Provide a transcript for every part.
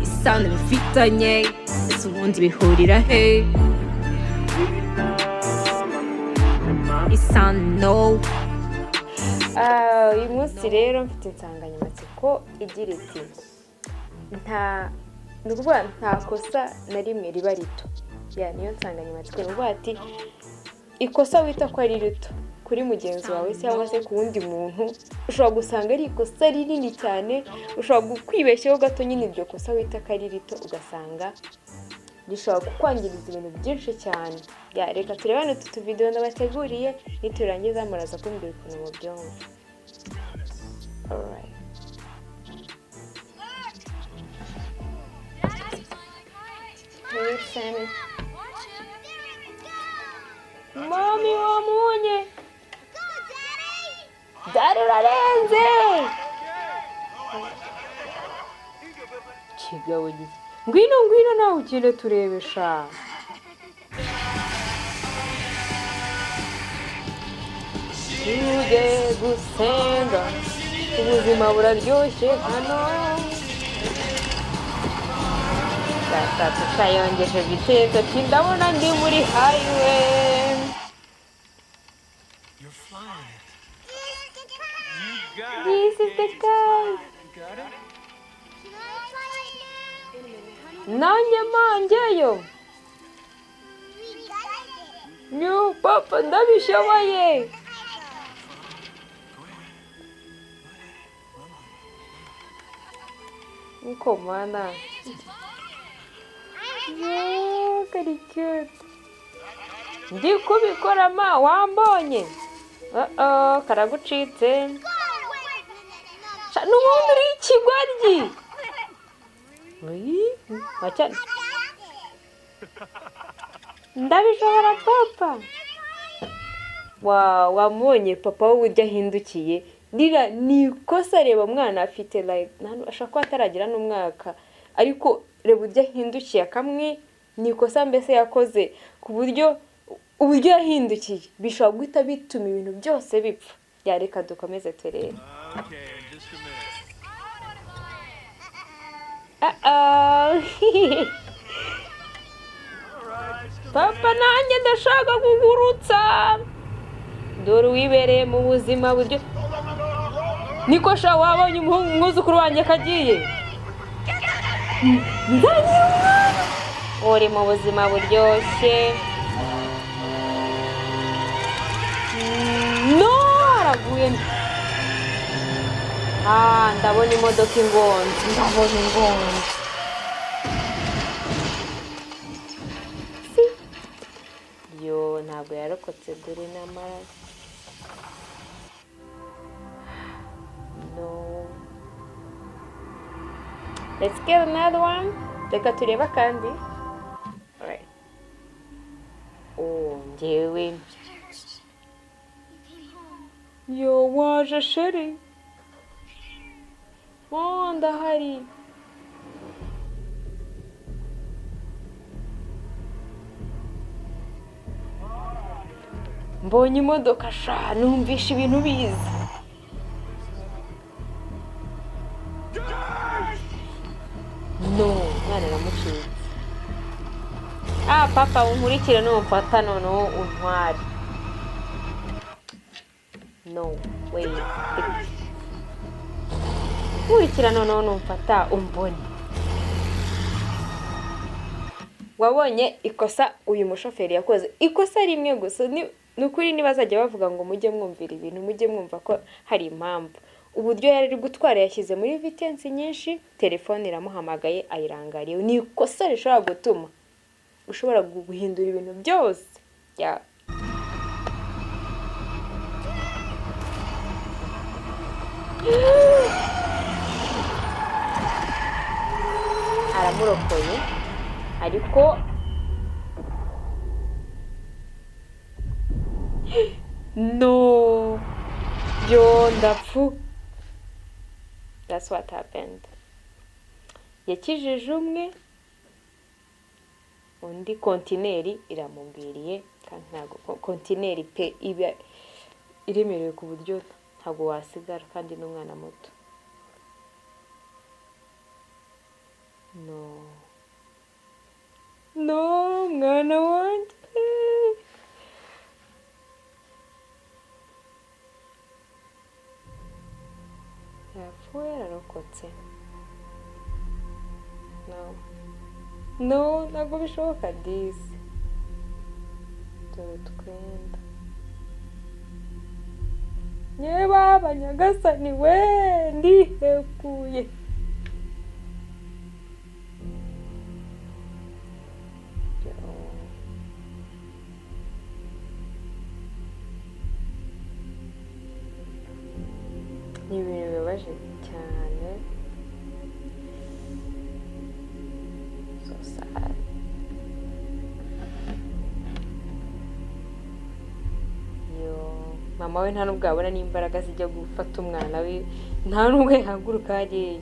isano bifitanye ese ubundi bihurira he isano. Uyu munsi rero mfite insanganyamatsiko igira iti ni ukuvuga nta kosa na rimwe riba rito. Niyo nsanganyamatsiko ni ukuvuga ati ikosa wita ko ari rito kuri mugenzi wawe cyangwa se ku wundi muntu ushobora gusanga ari ikosa rinini cyane, ushobora kwibeshyaho gato nyine iryo kosa wita ko ari rito ugasanga rishobora kukwangiriza ibintu byinshi cyane. Reka turebe hano utu video ndabateguriye, niturangiza muraza kumbwira ukuntu mubyumva. Alright. Listen. Mami wamunye. Daddy urarenze. Kigabo gisi. Ngwino nawe ukire turebesha. Tuge gusenga. Ubuzima buraryoshye hano. Gatatu kayongeje biteko ndabona ndi muri highway. This is the guy. Nanjye manjyeyo. Yo papa ndabishoboye. Uko mana. Yo karicyo. Ndi kubikora ma wambonye. Karagucitse. N'ubundi uri ikigoryi. Acha. Ndabishobora papa. Wamubonye papa wowe ujya ahindukiye. Rira ni ikosa reba mwana afite like ashaka ko ataragira n'umwaka ariko reba ujya ahindukiye kamwe ni ikosa mbese yakoze ku buryo uburyo yahindukiye bishobora guhita bituma ibintu byose bipfa. Reka dukomeze turebe. Papa nanjye ndashaka kugurutsa. Dore wibereye mu buzima buryo. Niko sha wabonye umwuzukuru wanjye kagiye. Uri mu buzima buryoshye. No araguye. Ndabona imodoka ingonzi. Yo ntabwo yarokotse dore n'amaraso. No. Let's get another one. Reka tureba kandi. Alright. Njyewe. Yo waje sheri. Ndahari. Mbonye imodoka sha numvisha ibintu biza. No, mwana namucitse. Papa unkurikire numfata noneho untwari. No, wait. Unkurikira noneho numfata umbone. Wabonye ikosa uyu mushoferi yakoze. Ikosa rimwe gusa nukuri nibazajya bavuga ngo mujye mwumvira ibintu mujye mwumva ko hari impamvu. Uburyo yari gutwara yashyize muri vitesse nyinshi, telefone iramuhamagaye ayirangariye. Ni ikosa rishobora gutuma ushobora guhindura ibintu byose. Aramurokoye ariko no yo ndapfu. That's what happened. Yakijije umwe undi kontineri iramubwiriye kandi ntago kontineri pe iba iremerewe ku buryo ntabwo wasigara kandi n'umwana muto. no mwana wanjye yapfuye yararokotse. ntabwo bishoboka disi. dore twenda nyeba Nyagasani we ndihekuye. ni ibintu bibabaje cyane. so sad. mama we nta nubwo abona n'imbaraga zijya gufata umwana we, nta nubwo yahaguruka hariya.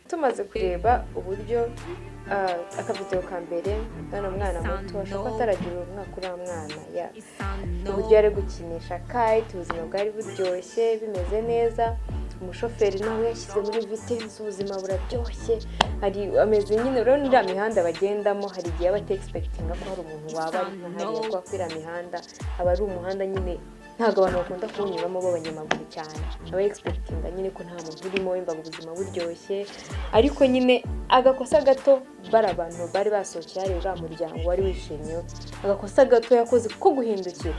tumaze kureba uburyo akavideo ka mbere none umwana muto ashobora kuba ataragira umwaka uriya mwana uburyo ari gukinisha kite, ubuzima bwari buryoshye bimeze neza, umushoferi nawe yashyize muri vitesse, ubuzima buraryoshye, hari ameze nyine urabona iriya mihanda bagendamo hari igihe aba atexpectinga ko hari umuntu waba ari hariya, kuko iriya mihanda aba ari umuhanda nyine ntabwo abantu bakunda kuwunyuramo b'abanyamaguru cyane, aba expectinga nyine ko nta muntu urimo, wumva ubuzima buryoshye. ariko nyine agakosa gato bari abantu bari basohokeye hari uriya muryango wari wishimye, agakosa gato yakoze ko guhindukira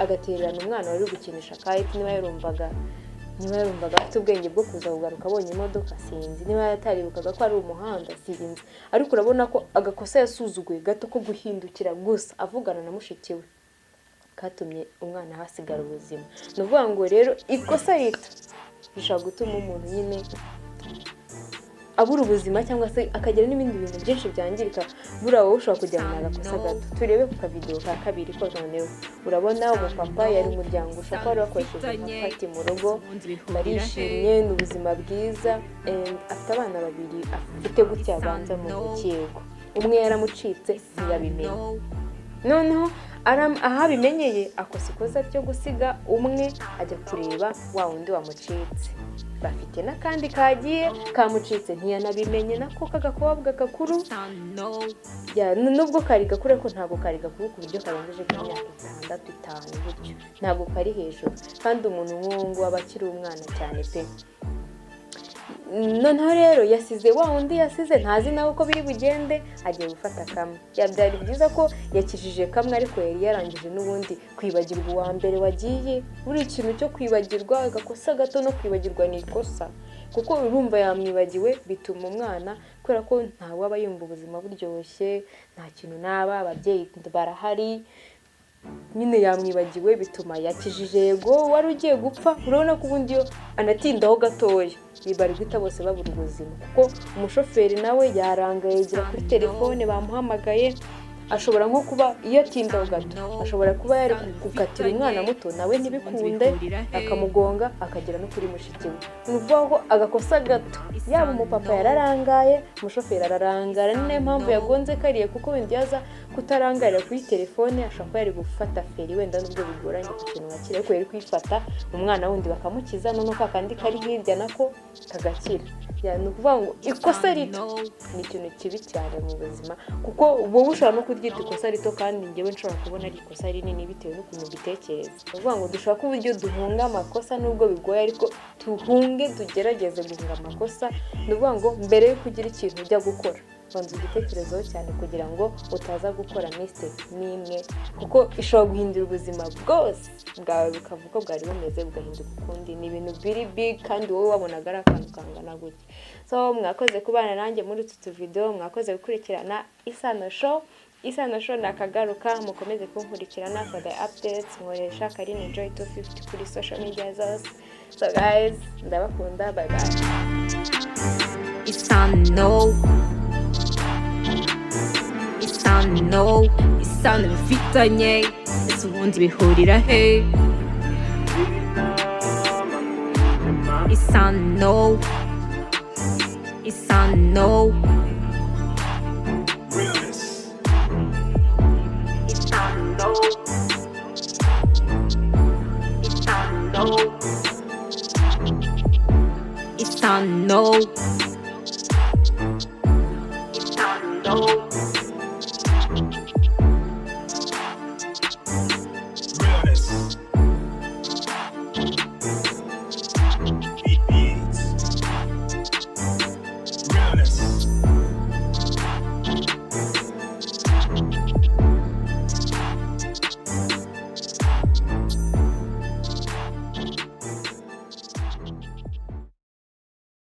agatererana umwana wari gukinisha kite. niba yarumvaga afite ubwenge bwo kuza kugaruka abonye imodoka sinzi, niba yataribukaga ko ari umuhanda sinzi, ariko urabona ko agakosa yasuzuguye gato ko guhindukira gusa avugana na mushiki we katumye umwana hasigara ubuzima. ni ukuvuga ngo rero ikosa rito rishobora gutuma umuntu nyine abura ubuzima cyangwa se akagira n'ibindi bintu byinshi byangirika. buriya wowe ushobora kujyana n'agakosa gato. turebe ku kavideo ka kabiri ko noneho urabona umupapa yari umuryango ushobora kuba wari wakoresheje amapati mu rugo, barishimye, ni ubuzima bwiza, afite abana babiri afite gutya abanza mu rukiko, umwe yaramucitse ntiyabimenye, noneho ahabimenyeye akosa ikosa ryo gusiga umwe ajya kureba wa wundi wamucitse, bafite n'akandi kagiye kamucitse ntiyanabimenye, nako kagakobwa gakuru nubwo kari gakuru ariko ntabwo kari gakuru ku buryo karengeje imyaka 6-5 gutyo, ntabwo kari hejuru, kandi umuntu nk'uwo nguwo aba akiri umwana cyane pe. noneho rero yasize wa wundi yasize, ntazi nawe uko biri bugende, agiye gufata kamwe. byari byiza ko yakijije kamwe, ariko yari yarangije n'ubundi kwibagirwa uwa mbere wagiye. buri ikintu cyo kwibagirwa agakosa gato no kwibagirwa ni ikosa, kuko urumva yamwibagiwe bituma umwana, kubera ko ntawe aba yumva ubuzima buryoshye, nta kintu naba, ababyeyi barahari, nyine yamwibagiwe bituma yakijije yego wari ugiye gupfa. urabona ko ubundi iyo anatindaho gatoya bari guhita bose babura ubuzima, kuko umushoferi nawe yarangaye yegera kuri telefone bamuhamagaye, ashobora nko kuba iyo atindaho gato ashobora kuba yari gukatira umwana muto nawe ntibikunde akamugonga akagera no kuri mushiki we. ni ukuvuga ko agakosa gato yaba umupapa yararangaye, umushoferi ararangara, ni nayo mpamvu yagonze kariye, kuko wenda yaza kutarangarira kuri telefone ashobora kuba yari gufata feri, wenda nubwo bigoranye ku kintu nka kiriya, ariko yari kwifata umwana wundi bakamukiza, noneho kakandi kari hirya nako kagakira. ni ukuvuga ngo ikosa rito ni ikintu kibi cyane mu buzima, kuko wowe ushobora no kuryita ikosa rito, kandi njyewe nshobora kubona ari ikosa rinini bitewe n'ukuntu ubitekereza. ni ukuvuga ngo dushobora kuba uburyo duhunga amakosa nubwo bigoye, ariko tuhunge tugerageze guhunga amakosa. ni ukuvuga ngo mbere yo kugira ikintu ujya gukora banza igitekerezo cyane kugira ngo utaza gukora mistake n'imwe, kuko ishobora guhindura ubuzima bwose bwawe bukava uko bwari bumeze bugahinduka ukundi. ni ibintu biri big kandi wowe wabonaga ari akantu kangana gutya. so mwakoze kubana nanjye muri utu tuvideo, mwakoze gukurikirana Isano Show. Isano Show nakagaruka, mukomeze kunkurikirana for the updates. nkoresha Carine Joy 250 kuri social media zose. so guys, ndabakunda, bye bye. Isano bifitanye ese ubundi bihurira he? Isano Isano It's time to know. It's time to know.